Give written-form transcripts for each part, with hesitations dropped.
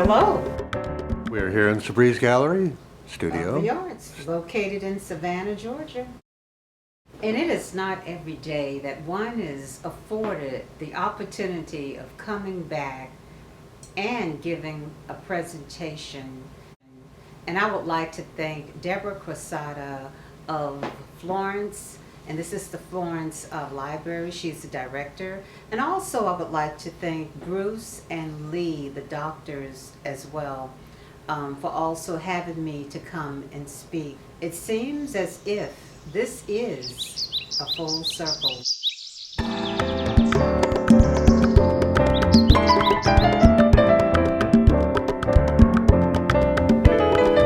Hello. We're here in Sabree's gallery studio. Of the Arts, located in Savannah, Georgia. And it is not every day that one is afforded the opportunity of coming back and giving a presentation. And I would like to thank Deborah Crosada of Florence, and this is the Florence Library. She's the director. And also I would like to thank Bruce and Lee, the doctors, as well, for also having me to come and speak. It seems as if this is a full circle.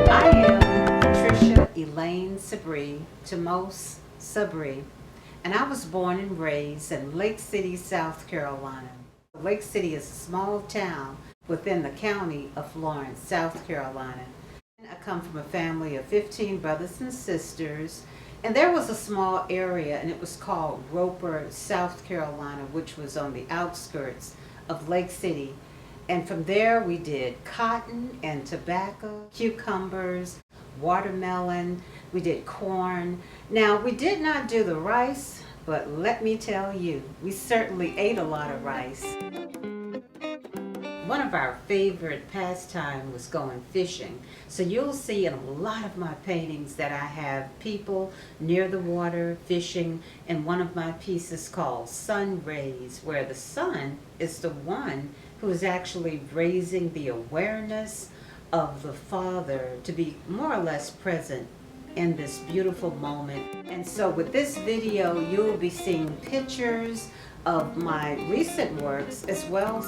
I am Patricia Elaine Sabree, to most Sabree, and I was born and raised in Lake City, South Carolina. Lake City is a small town within the county of Florence, South Carolina. I come from a family of 15 brothers and sisters, and there was a small area, and it was called Roper, South Carolina, which was on the outskirts of Lake City. And from there we did cotton and tobacco, cucumbers, watermelon, we did corn. Now, we did not do the rice, but let me tell you, we certainly ate a lot of rice. One of our favorite pastimes was going fishing. So you'll see in a lot of my paintings that I have people near the water fishing, and one of my pieces called Sun Rays, where the sun is the one who is actually raising the awareness of the Father to be more or less present in this beautiful moment. And so with this video, you'll be seeing pictures of my recent works as well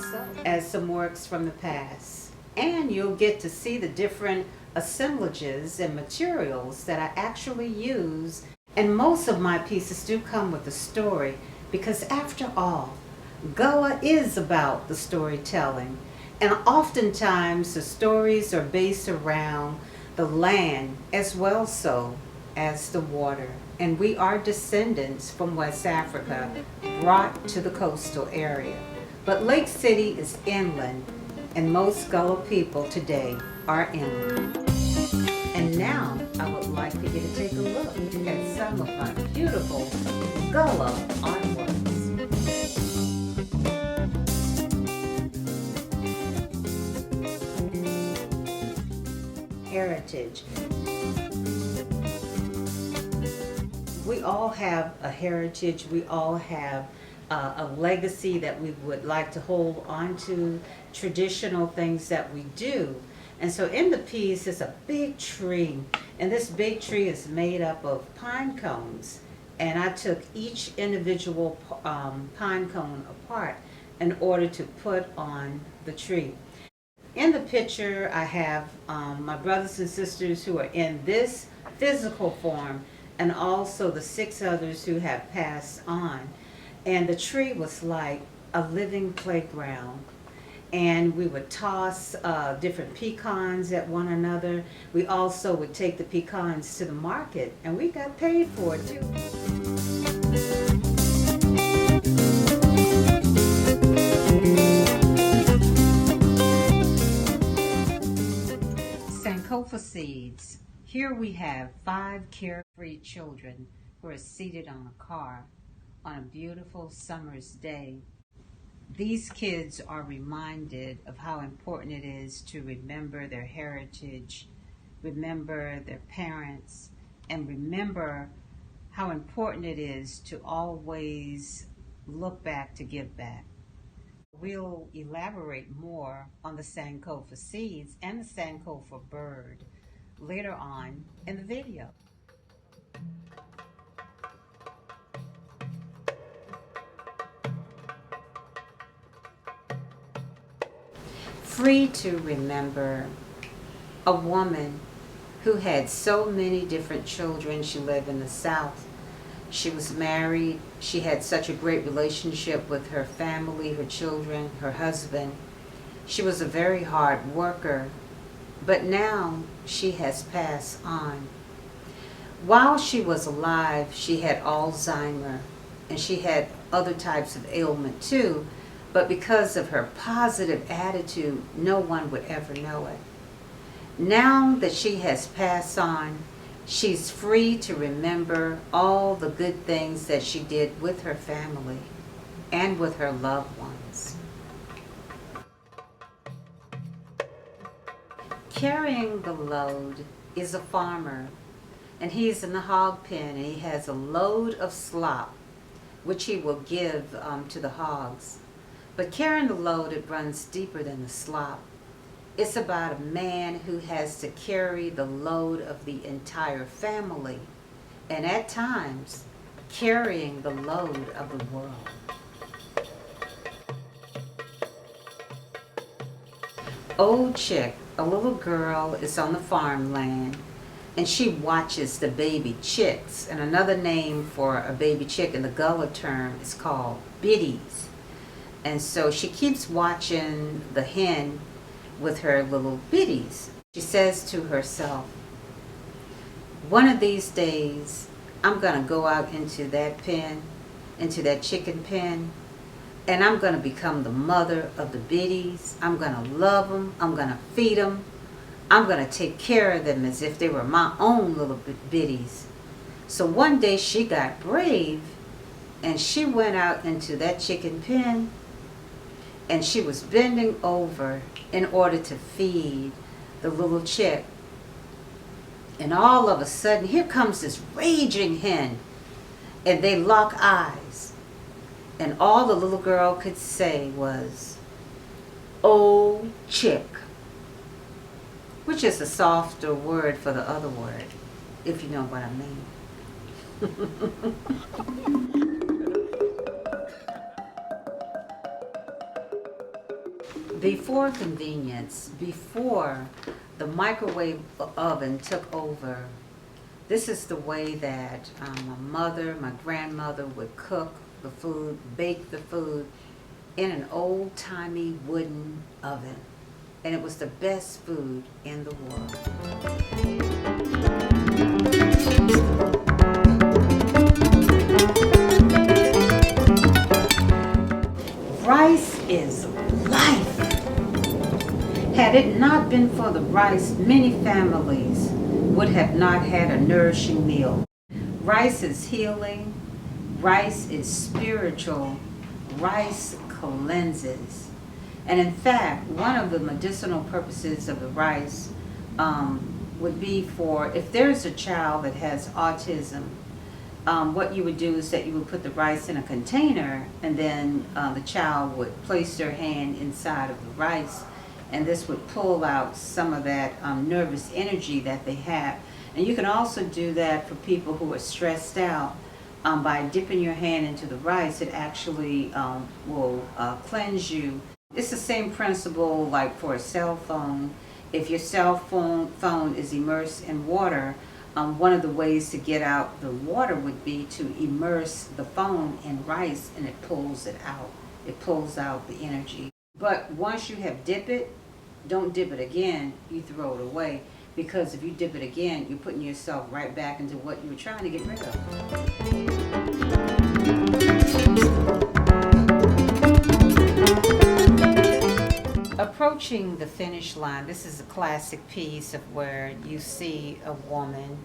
as some works from the past. And you'll get to see the different assemblages and materials that I actually use. And most of my pieces do come with a story, because after all, Goa is about the storytelling. And oftentimes the stories are based around the land as well so as the water. And we are descendants from West Africa brought to the coastal area. But Lake City is inland, and most Gullah people today are inland. And now I would like for you to take a look at some of my beautiful Gullah artworks. Heritage. We all have a heritage, we all have a legacy that we would like to hold on to, traditional things that we do. And so in the piece is a big tree, and this big tree is made up of pine cones. And I took each individual pine cone apart in order to put on the tree. In the picture, I have my brothers and sisters who are in this physical form, and also the 6 others who have passed on. And the tree was like a living playground. And we would toss different pecans at one another. We also would take the pecans to the market, and we got paid for it too. Sankofa seeds. Here we have 5 carefree children who are seated on a car on a beautiful summer's day. These kids are reminded of how important it is to remember their heritage, remember their parents, and remember how important it is to always look back to give back. We'll elaborate more on the Sankofa seeds and the Sankofa bird later on in the video. Free to remember, a woman who had so many different children. She lived in the South. She was married. She had such a great relationship with her family, her children, her husband. She was a very hard worker, but now she has passed on. While she was alive, she had Alzheimer's, and she had other types of ailment too, But because of her positive attitude, no one would ever know it. Now that she has passed on, she's free to remember all the good things that she did with her family and with her loved ones. Carrying the load is a farmer, and he's in the hog pen, and he has a load of slop, which he will give to the hogs. But carrying the load, it runs deeper than the slop. It's about a man who has to carry the load of the entire family, and at times, carrying the load of the world. Old Chick, a little girl, is on the farmland, and she watches the baby chicks. And another name for a baby chick in the Gullah term is called biddies. And so she keeps watching the hen with her little biddies. She says to herself, one of these days, I'm going to go out into that pen, into that chicken pen, and I'm going to become the mother of the biddies. I'm going to love them. I'm going to feed them. I'm going to take care of them as if they were my own little biddies. So one day she got brave, and she went out into that chicken pen, and she was bending over in order to feed the little chick. And all of a sudden, here comes this raging hen, and they lock eyes. And all the little girl could say was, "Oh, chick," which is a softer word for the other word, if you know what I mean. Before convenience, before the microwave oven took over, this is the way that my mother, my grandmother would cook the food, bake the food in an old-timey wooden oven. And it was the best food in the world. Rice is life. Had it not been for the rice, many families would have not had a nourishing meal. Rice is healing. Rice is spiritual. Rice cleanses. And in fact, one of the medicinal purposes of the rice would be for, if there's a child that has autism, what you would do is that you would put the rice in a container, and then the child would place their hand inside of the rice, and this would pull out some of that nervous energy that they have. And you can also do that for people who are stressed out. By dipping your hand into the rice, it actually will cleanse you. It's the same principle like for a cell phone. If your cell phone is immersed in water, one of the ways to get out the water would be to immerse the phone in rice, and it pulls it out. It pulls out the energy. But once you have dipped it, don't dip it again, you throw it away. Because if you dip it again, you're putting yourself right back into what you were trying to get rid of. Approaching the finish line, this is a classic piece of where you see a woman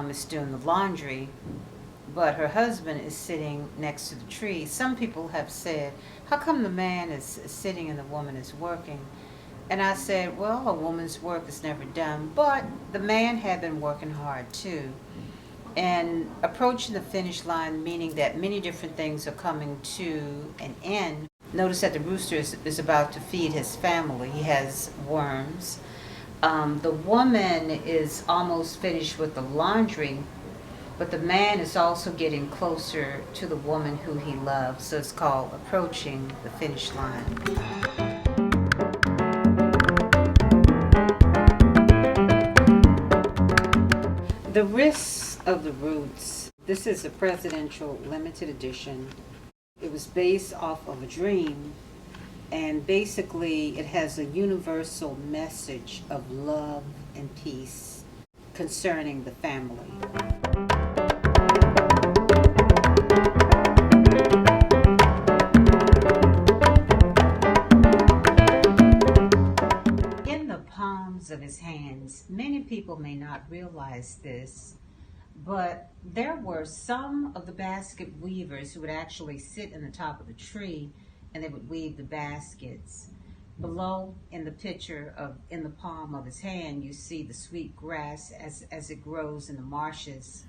is doing the laundry, but her husband is sitting next to the tree. Some people have said, how come the man is sitting and the woman is working? And I said, well, a woman's work is never done, but the man had been working hard too. And approaching the finish line, meaning that many different things are coming to an end. Notice that the rooster is about to feed his family. He has worms. The woman is almost finished with the laundry, but the man is also getting closer to the woman who he loves. So it's called approaching the finish line. The Risks of the Roots. This is a presidential limited edition. It was based off of a dream, and basically it has a universal message of love and peace concerning the family. of his hands. Many people may not realize this, but there were some of the basket weavers who would actually sit in the top of the tree and they would weave the baskets. Below in the picture in the palm of his hand, you see the sweet grass as it grows in the marshes.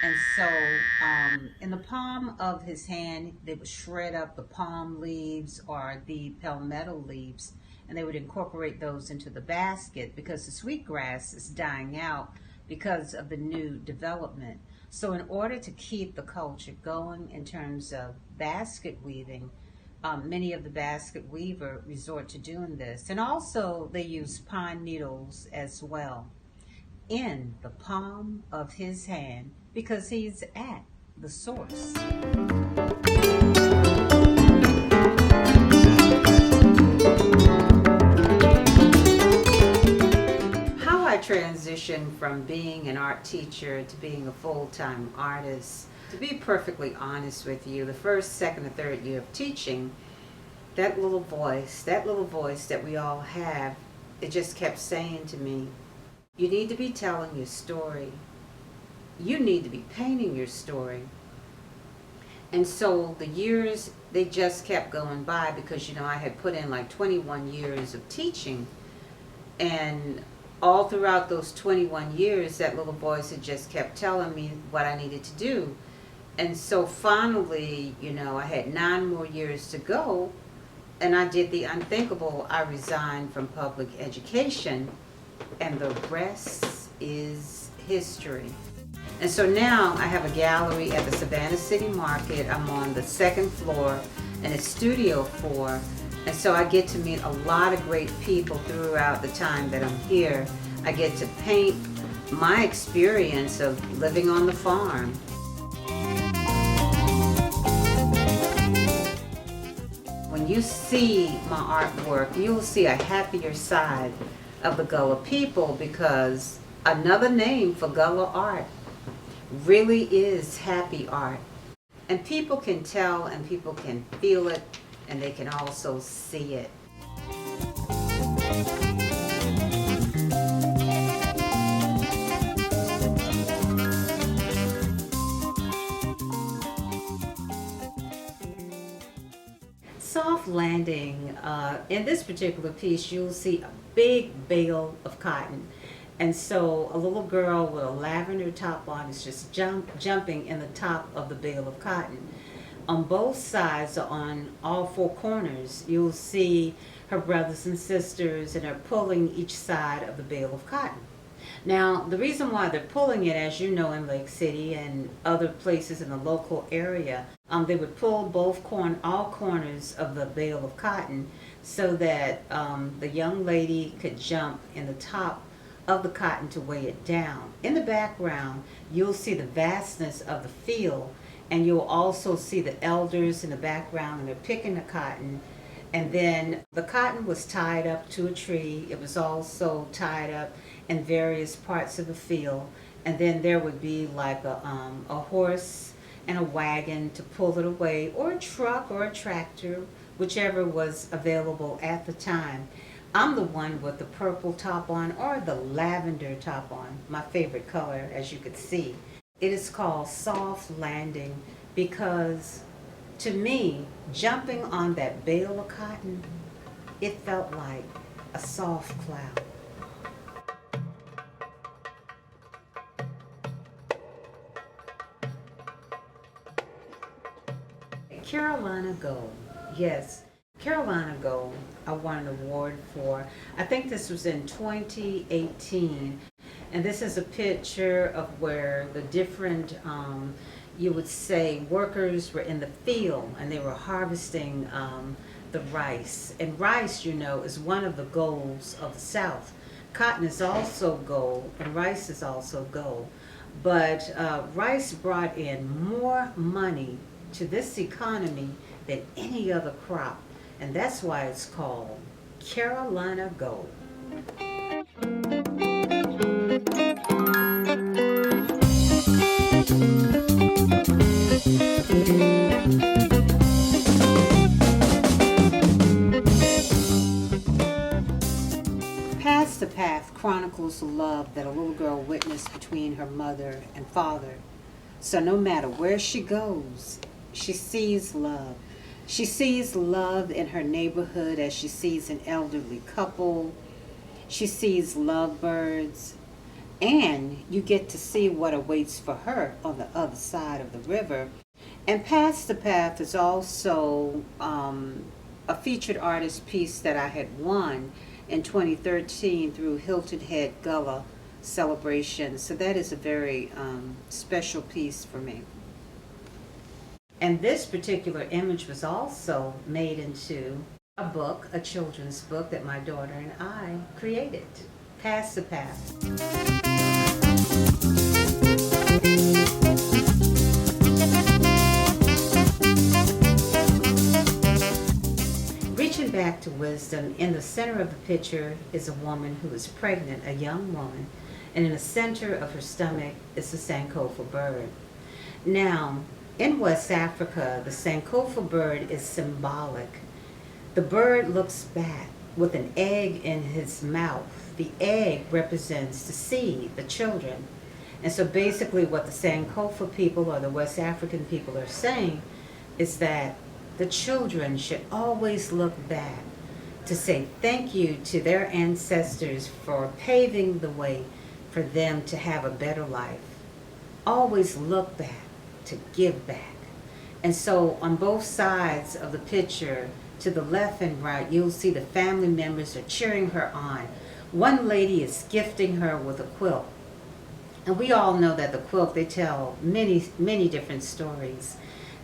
And so in the palm of his hand, they would shred up the palm leaves or the palmetto leaves, and they would incorporate those into the basket because the sweetgrass is dying out because of the new development. So in order to keep the culture going in terms of basket weaving, many of the basket weaver resort to doing this. And also they use pine needles as well in the palm of his hand because he's at the source. How I transitioned from being an art teacher to being a full-time artist. To be perfectly honest with you, the first, second, and third year of teaching, that little voice that we all have, it just kept saying to me, you need to be telling your story. You need to be painting your story. And so the years, they just kept going by because, I had put in like 21 years of teaching. And all throughout those 21 years, that little voice had just kept telling me what I needed to do. And so finally, I had 9 more years to go, and I did the unthinkable. I resigned from public education, and the rest is history. And so now I have a gallery at the Savannah City Market. I'm on the 2nd floor, and it's Studio 4. And so I get to meet a lot of great people throughout the time that I'm here. I get to paint my experience of living on the farm. When you see my artwork, you'll see a happier side of the Gullah people because another name for Gullah art really is happy art. And people can tell and people can feel it and they can also see it. Soft landing. In this particular piece, you'll see a big bale of cotton. And so a little girl with a lavender top on is just jumping in the top of the bale of cotton. On both sides, on all 4 corners, you'll see her brothers and sisters, and they're pulling each side of the bale of cotton. Now, the reason why they're pulling it, as you know, in Lake City and other places in the local area, they would pull all corners of the bale of cotton so that the young lady could jump in the top of the cotton to weigh it down. In the background, you'll see the vastness of the field, and you'll also see the elders in the background, and they're picking the cotton. And then the cotton was tied up to a tree. It was also tied up in various parts of the field. And then there would be like a horse and a wagon to pull it away, or a truck or a tractor, whichever was available at the time. I'm the one with the purple top on, or the lavender top on, my favorite color, as you could see. It is called soft landing because, to me, jumping on that bale of cotton, it felt like a soft cloud. Carolina Gold, yes. Carolina Gold, I won an award for. I think this was in 2018. And this is a picture of where the different, you would say, workers were in the field and they were harvesting the rice. And rice, is one of the golds of the South. Cotton is also gold and rice is also gold. But rice brought in more money to this economy than any other crop. And that's why it's called Carolina Gold. Past the Path chronicles the love that a little girl witnessed between her mother and father. So no matter where she goes, she sees love. She sees love in her neighborhood as she sees an elderly couple. She sees lovebirds. And you get to see what awaits for her on the other side of the river. And Past the Path is also a featured artist piece that I had won in 2013 through Hilton Head Gullah celebration. So that is a very special piece for me. And this particular image was also made into a book, a children's book that my daughter and I created, Past the Path. Reaching back to wisdom, in the center of the picture is a woman who is pregnant, a young woman, and in the center of her stomach is the Sankofa bird. Now, in West Africa, the Sankofa bird is symbolic. The bird looks back with an egg in his mouth. The egg represents the seed, the children. And so basically what the Sankofa people or the West African people are saying is that the children should always look back to say thank you to their ancestors for paving the way for them to have a better life. Always look back to give back. And so on both sides of the picture, to the left and right, you'll see the family members are cheering her on. One lady is gifting her with a quilt. And we all know that the quilt, they tell many, many different stories.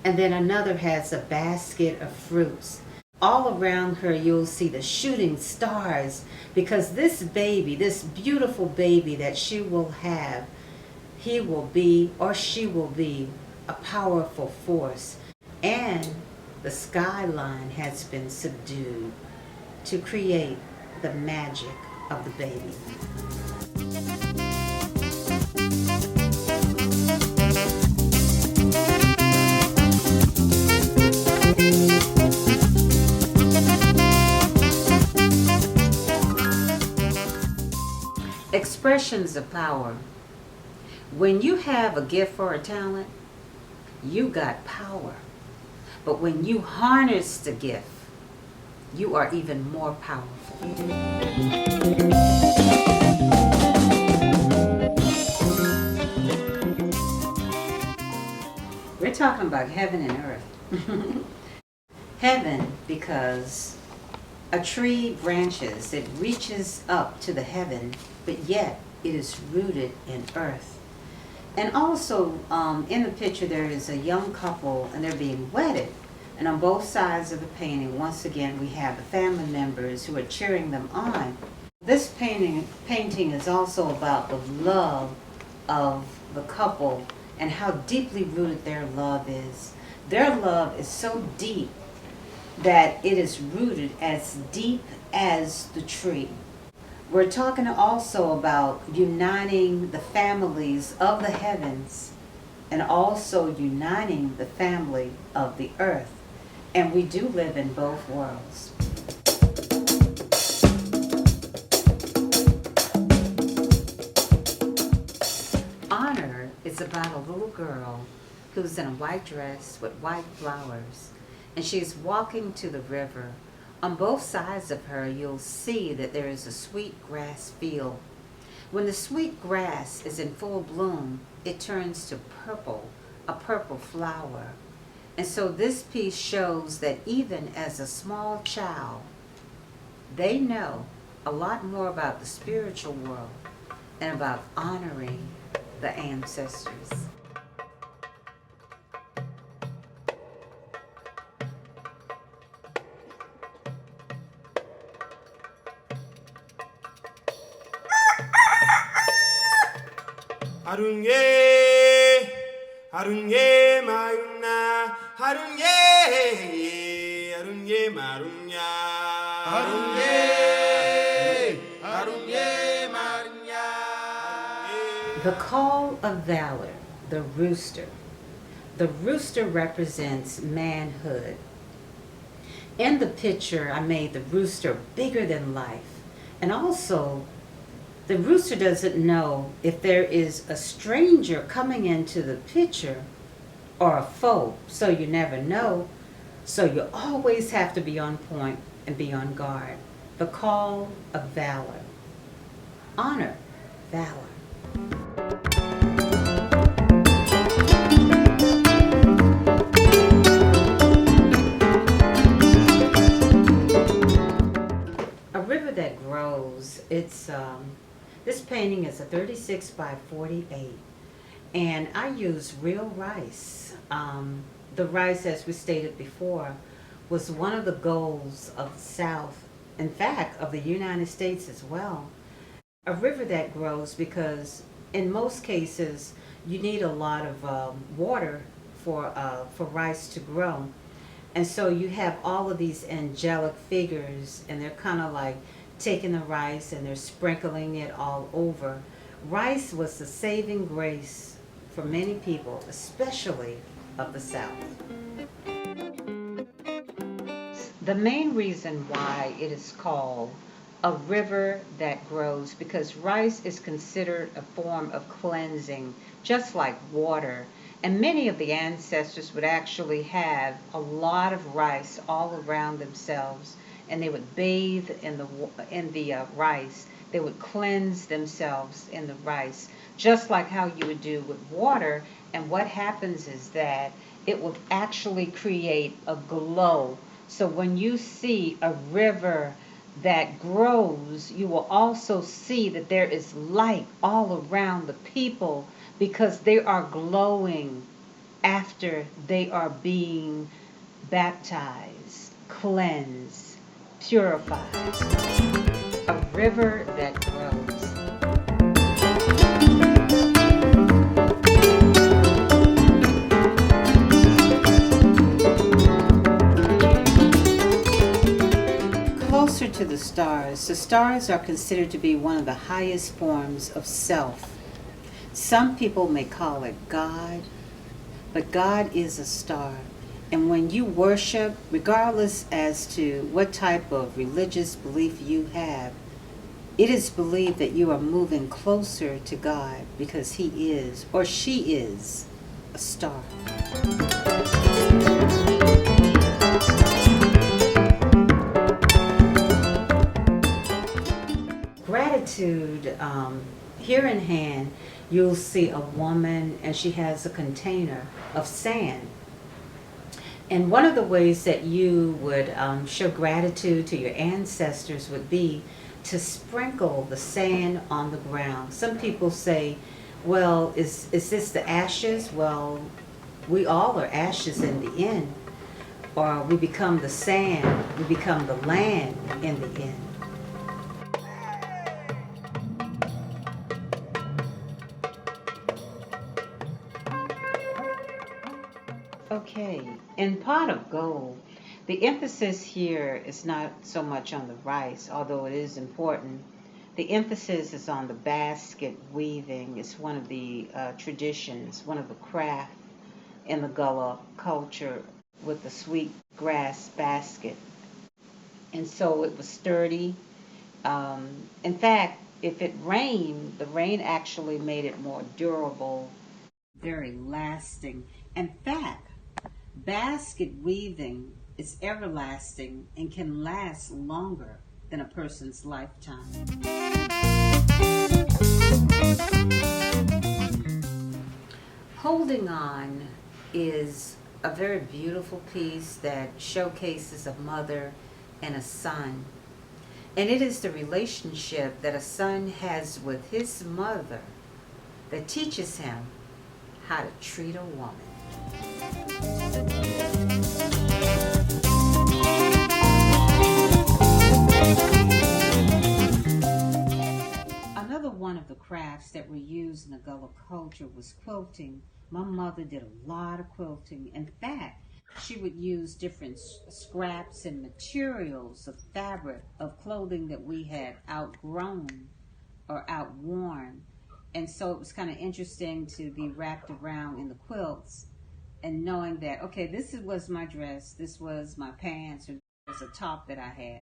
And then another has a basket of fruits. All around her, you'll see the shooting stars, because this baby, this beautiful baby that she will have, he will be or she will be a powerful force. And the skyline has been subdued to create the magic of the baby. Expressions of power. When you have a gift or a talent, you got power. But when you harness the gift, you are even more powerful. We're talking about heaven and earth. Heaven, because a tree branches, it reaches up to the heaven, but yet it is rooted in earth. And also, in the picture, there is a young couple, and they're being wedded. And on both sides of the painting, once again, we have the family members who are cheering them on. This painting is also about the love of the couple and how deeply rooted their love is. Their love is so deep that it is rooted as deep as the tree. We're talking also about uniting the families of the heavens and also uniting the family of the earth. And we do live in both worlds. Honor is about a little girl who's in a white dress with white flowers, and she's walking to the river. On both sides of her, you'll see that there is a sweet grass field. When the sweet grass is in full bloom, it turns to purple, a purple flower. And so this piece shows that even as a small child, they know a lot more about the spiritual world and about honoring the ancestors. Harunye, harunye maruna, harunye, harunye marunya, harunye, harunye marunya. The call of valor, the rooster. The rooster represents manhood. In the picture, I made the rooster bigger than life, and also The rooster doesn't know if there is a stranger coming into the picture or a foe, so you never know. So you always have to be on point and be on guard. The call of valor. Honor valor. A river that grows. This painting is a 36 by 48, and I use real rice. The rice, as we stated before, was one of the goals of the South, in fact, of the United States as well. A river that grows because in most cases you need a lot of water for rice to grow. And so you have all of these angelic figures, and they're kind of like taking the rice and they're sprinkling it all over. Rice was the saving grace for many people, especially of the South. The main reason why it is called a river that grows, because rice is considered a form of cleansing, just like water. And many of the ancestors would actually have a lot of rice all around themselves, and they would bathe in the rice. They would cleanse themselves in the rice, just like how you would do with water. And what happens is that it will actually create a glow. So when you see a river that grows, you will also see that there is light all around the people, because they are glowing after they are being baptized, cleansed, purified. A river that grows. Closer to the stars are considered to be one of the highest forms of self. Some people may call it God, but God is a star. And when you worship, regardless as to what type of religious belief you have, it is believed that you are moving closer to God because He is, or she is, a star. Gratitude, here in hand, you'll see a woman, and she has a container of sand. And one of the ways that you would show gratitude to your ancestors would be to sprinkle the sand on the ground. Some people say, well, is this the ashes? Well, we all are ashes in the end. Or we become the sand, we become the land in the end. Okay, in pot of gold, the emphasis here is not so much on the rice, although it is important. The emphasis is on the basket weaving. It's one of the traditions, one of the craft in the Gullah culture, with the sweet grass basket. And so it was sturdy. In fact, if it rained, the rain actually made it more durable, very lasting. In fact, basket weaving is everlasting and can last longer than a person's lifetime. Holding On is a very beautiful piece that showcases a mother and a son. And it is the relationship that a son has with his mother that teaches him how to treat a woman. Another one of the crafts that were used in the Gullah culture was quilting. My mother did a lot of quilting. In fact, she would use different scraps and materials of fabric of clothing that we had outgrown or outworn. And so it was kind of interesting to be wrapped around in the quilts and knowing that, okay, was my dress, this was my pants, or this was a top that I had.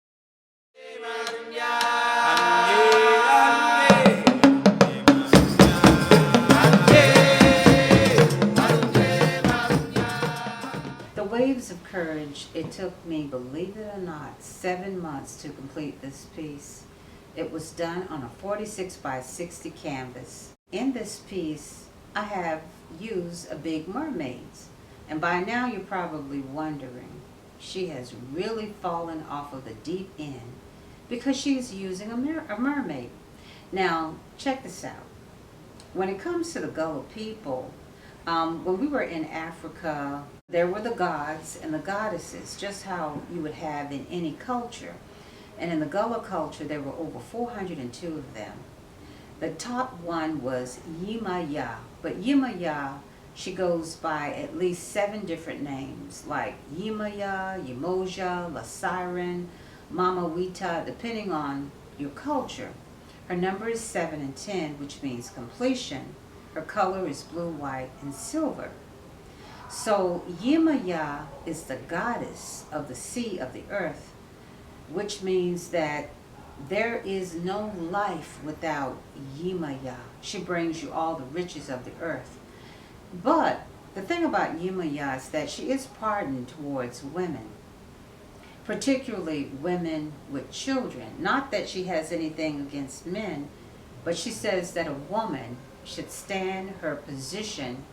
Waves of Courage, it took me, believe it or not, 7 months to complete this piece. It was done on a 46 by 60 canvas. In this piece, I have used a big mermaid. And by now you're probably wondering, she has really fallen off of the deep end because she's using a mermaid. Now, check this out. When it comes to the Gullah people, when we were in Africa, there were the gods and the goddesses, just how you would have in any culture. And in the Gullah culture, there were over 402 of them. The top one was Yimaya, but Yimaya, she goes by at least 7 different names, like Yimaya, Yemoja, La Siren, Mama Wita, depending on your culture. Her number is 7 and 10, which means completion. Her color is blue, white, and silver. So Yimaya is the goddess of the sea, of the earth, which means that there is no life without Yimaya. She brings you all the riches of the earth. But the thing about Yimaya is that she is pardoned towards women, particularly women with children. Not that she has anything against men, but she says that a woman should stand her position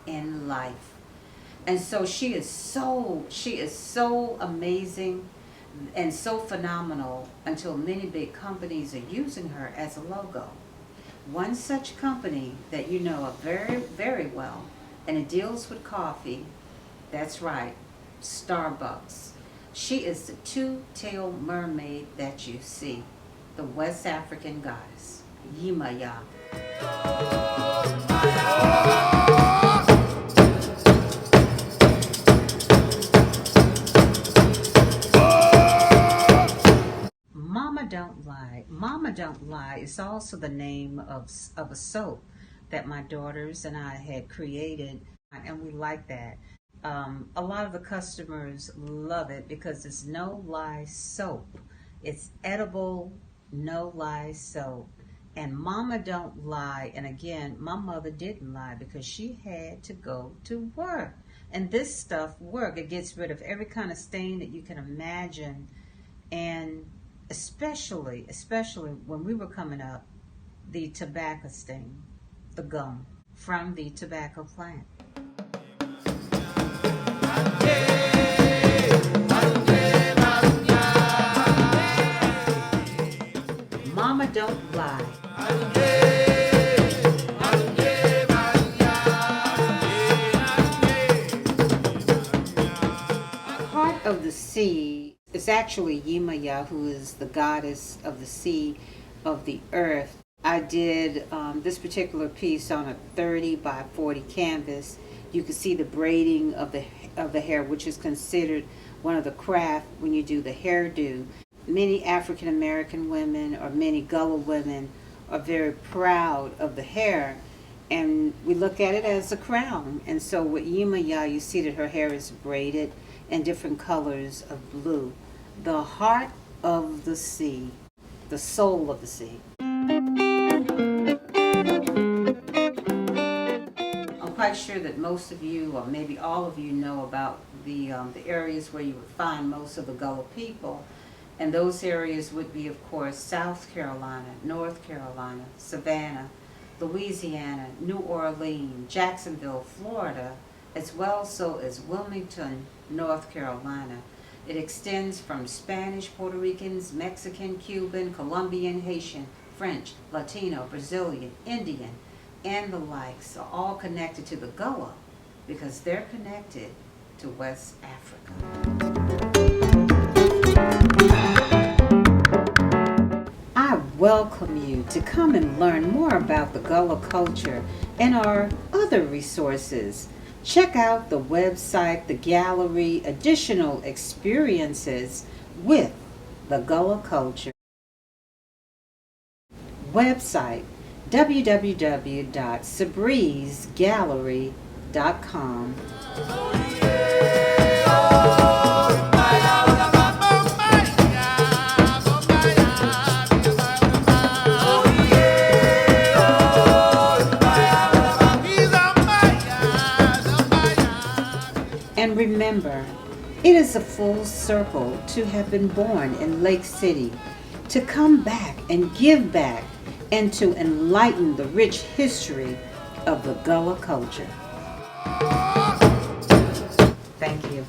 in life. And so she is so amazing and so phenomenal until many big companies are using her as a logo. One such company that you know of very, very well, and it deals with coffee, that's right, Starbucks. She is the two-tailed mermaid that you see, the West African goddess, Yimaya. Mama Don't Lie. Mama Don't Lie is also the name of a soap that my daughters and I had created, and we like that. A lot of the customers love it because it's no lie soap. It's edible, no lie soap. And Mama Don't Lie. And again, my mother didn't lie because she had to go to work. And this stuff works. It gets rid of every kind of stain that you can imagine. And especially when we were coming up, the tobacco stain, the gum from the tobacco plant. Mama Don't Lie. Heart of the Sea is actually Yimaya, who is the goddess of the sea, of the earth. I did this particular piece on a 30 by 40 canvas. You can see the braiding of the hair, which is considered one of the craft when you do the hairdo. Many African American women or many Gullah women are very proud of the hair, and we look at it as a crown. And so with Yimaya, you see that her hair is braided in different colors of blue. The heart of the sea, the soul of the sea. I'm quite sure that most of you, or maybe all of you, know about the areas where you would find most of the Gullah people. And those areas would be, of course, South Carolina, North Carolina, Savannah, Louisiana, New Orleans, Jacksonville, Florida, as well so as Wilmington, North Carolina. It extends from Spanish, Puerto Ricans, Mexican, Cuban, Colombian, Haitian, French, Latino, Brazilian, Indian, and the likes are all connected to the Gullah because they're connected to West Africa. I welcome you to come and learn more about the Gullah culture and our other resources. Check out the website, the gallery, additional experiences with the Gullah culture. Website www.sabreesgallery.com. And remember, remember, it is a full circle to have been born in Lake City, to come back and give back, and to enlighten the rich history of the Gullah culture. Thank you.